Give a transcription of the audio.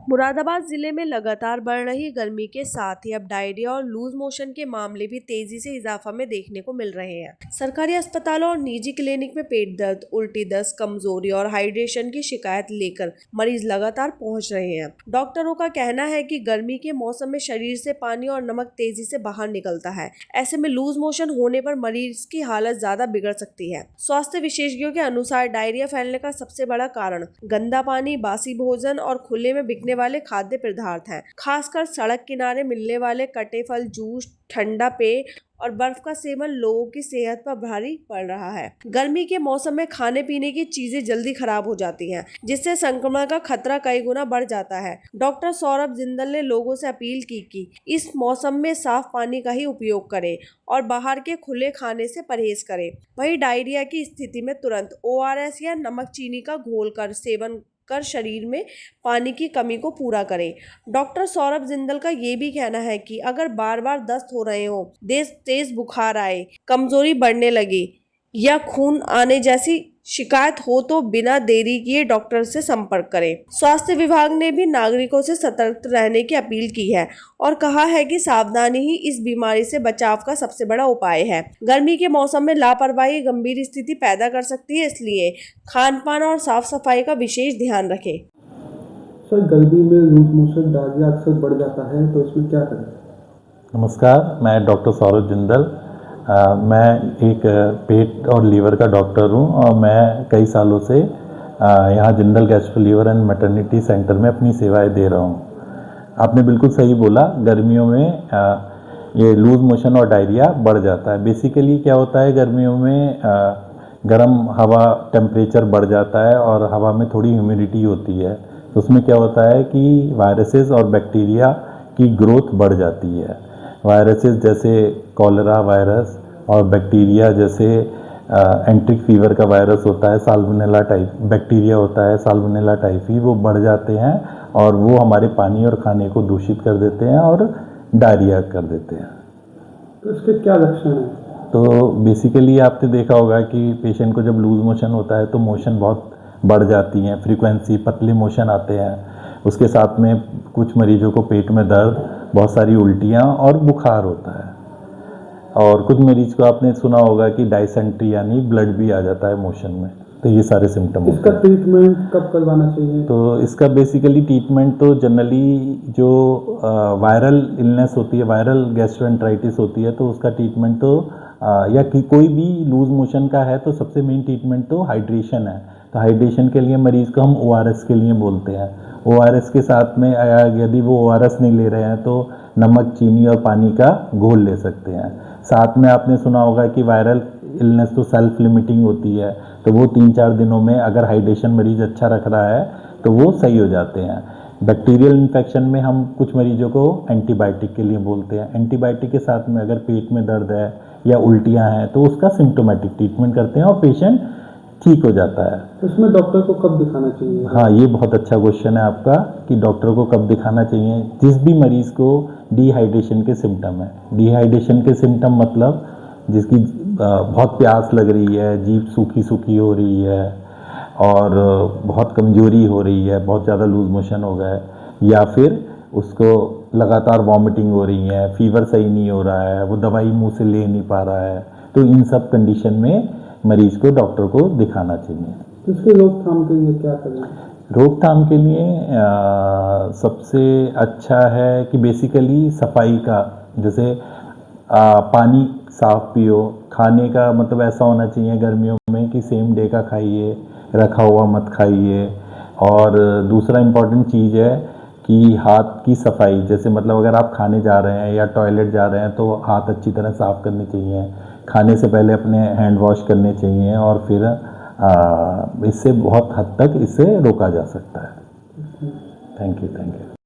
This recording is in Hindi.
मुरादाबाद जिले में लगातार बढ़ रही गर्मी के साथ ही अब डायरिया और लूज मोशन के मामले भी तेजी से इजाफा में देखने को मिल रहे हैं। सरकारी अस्पतालों और निजी क्लिनिक में पेट दर्द, उल्टी दस्त, कमजोरी और हाइड्रेशन की शिकायत लेकर मरीज लगातार पहुंच रहे हैं। डॉक्टरों का कहना है कि गर्मी के मौसम में शरीर से पानी और नमक तेजी से बाहर निकलता है। ऐसे में लूज मोशन होने पर मरीज की हालत ज्यादा बिगड़ सकती है। स्वास्थ्य विशेषज्ञों के अनुसार डायरिया फैलने का सबसे बड़ा कारण गंदा पानी, बासी भोजन और खुले में बिकने वाले खाद्य पदार्थ हैं। खासकर सड़क किनारे मिलने वाले कटे फल, जूस, ठंडा पेय और बर्फ का सेवन लोगों की सेहत पर भारी पड़ रहा है। गर्मी के मौसम में खाने पीने की चीजें जल्दी खराब हो जाती हैं, जिससे संक्रमण का खतरा कई गुना बढ़ जाता है। डॉक्टर सौरभ जिंदल ने लोगों से अपील की कि इस मौसम में साफ पानी का ही उपयोग करें और बाहर के खुले खाने से परहेज करें। वहीं डायरिया की स्थिति में तुरंत ORS या नमक चीनी का घोल कर सेवन कर शरीर में पानी की कमी को पूरा करें। डॉक्टर सौरभ जिंदल का ये भी कहना है कि अगर बार बार दस्त हो रहे हो, तेज बुखार आए, कमजोरी बढ़ने लगे या खून आने जैसी शिकायत हो तो बिना देरी किए डॉक्टर से संपर्क करें। स्वास्थ्य विभाग ने भी नागरिकों से सतर्क रहने की अपील की है और कहा है कि सावधानी ही इस बीमारी से बचाव का सबसे बड़ा उपाय है। गर्मी के मौसम में लापरवाही गंभीर स्थिति पैदा कर सकती है, इसलिए खान पान और साफ सफाई का विशेष ध्यान रखें। सर, गर्मी में लूज मोशन, डायरिया अक्सर बढ़ जाता है, तो इसमें क्या करें? नमस्कार, मैं डॉक्टर सौरभ जिंदल। मैं एक पेट और लीवर का डॉक्टर हूं और मैं कई सालों से यहाँ Jindal gastro liver and maternity centre में अपनी सेवाएं दे रहा हूं। आपने बिल्कुल सही बोला, गर्मियों में ये लूज मोशन और डायरिया बढ़ जाता है। बेसिकली क्या होता है, गर्मियों में गर्म हवा टेम्परेचर बढ़ जाता है और हवा में थोड़ी ह्यूमिडिटी होती है, तो उसमें क्या होता है कि वायरसेस और बैक्टीरिया की ग्रोथ बढ़ जाती है। वायरसेस जैसे कॉलरा वायरस और बैक्टीरिया जैसे एंट्रिक फीवर का वायरस होता है, साल्मोनेला टाइप बैक्टीरिया होता है, साल्मोनेला टाइफी, वो बढ़ जाते हैं और वो हमारे पानी और खाने को दूषित कर देते हैं और डायरिया कर देते हैं। तो इसके क्या लक्षण हैं? तो बेसिकली आपने देखा होगा कि पेशेंट को जब लूज मोशन होता है तो मोशन बहुत बढ़ जाती हैं, फ्रीक्वेंसी, पतले मोशन आते हैं। उसके साथ में कुछ मरीजों को पेट में दर्द, बहुत सारी उल्टियाँ और बुखार होता है। और कुछ मरीज को आपने सुना होगा कि डायसेंट्री यानी ब्लड भी आ जाता है मोशन में। तो ये सारे सिम्टम इसका ट्रीटमेंट कब करवाना चाहिए? तो इसका बेसिकली ट्रीटमेंट तो जनरली जो वायरल इलनेस होती है, वायरल गैस्ट्रोएंटराइटिस होती है, तो उसका ट्रीटमेंट तो या कि कोई भी लूज मोशन का है तो सबसे मेन ट्रीटमेंट तो हाइड्रेशन है। तो हाइड्रेशन के लिए मरीज को हम ORS के लिए बोलते हैं। ORS के साथ में यदि वो ORS नहीं ले रहे हैं तो नमक, चीनी और पानी का घोल ले सकते हैं। साथ में आपने सुना होगा कि वायरल इलनेस तो सेल्फ लिमिटिंग होती है, तो वो 3-4 दिनों में अगर हाइड्रेशन मरीज अच्छा रख रहा है तो वो सही हो जाते हैं। बैक्टीरियल इन्फेक्शन में हम कुछ मरीजों को एंटीबायोटिक के लिए बोलते हैं। एंटीबायोटिक के साथ में अगर पेट में दर्द है या उल्टियाँ हैं तो उसका सिम्टोमेटिक ट्रीटमेंट करते हैं और पेशेंट ठीक हो जाता है। इसमें डॉक्टर को कब दिखाना चाहिए? हाँ, ये बहुत अच्छा क्वेश्चन है आपका कि डॉक्टर को कब दिखाना चाहिए। जिस भी मरीज को डिहाइड्रेशन के सिम्टम है, डिहाइड्रेशन के सिम्टम मतलब जिसकी बहुत प्यास लग रही है, जीभ सूखी सूखी हो रही है और बहुत कमजोरी हो रही है, बहुत ज़्यादा लूज मोशन हो गया है, या फिर उसको लगातार वॉमिटिंग हो रही है, फीवर सही नहीं हो रहा है, वो दवाई मुंह से ले नहीं पा रहा है, तो इन सब कंडीशन में मरीज को डॉक्टर को दिखाना चाहिए। तो इसके रोकथाम के लिए क्या करें? रोकथाम के लिए सबसे अच्छा है कि बेसिकली सफाई का, जैसे पानी साफ पियो, खाने का मतलब ऐसा होना चाहिए गर्मियों में कि सेम डे का खाइए, रखा हुआ मत खाइए। और दूसरा इम्पॉर्टेंट चीज़ है कि हाथ की सफाई, जैसे मतलब अगर आप खाने जा रहे हैं या टॉयलेट जा रहे हैं तो हाथ अच्छी तरह साफ़ करने चाहिए। खाने से पहले अपने हैंड वॉश करने चाहिए और फिर इससे बहुत हद तक इसे रोका जा सकता है। Thank you.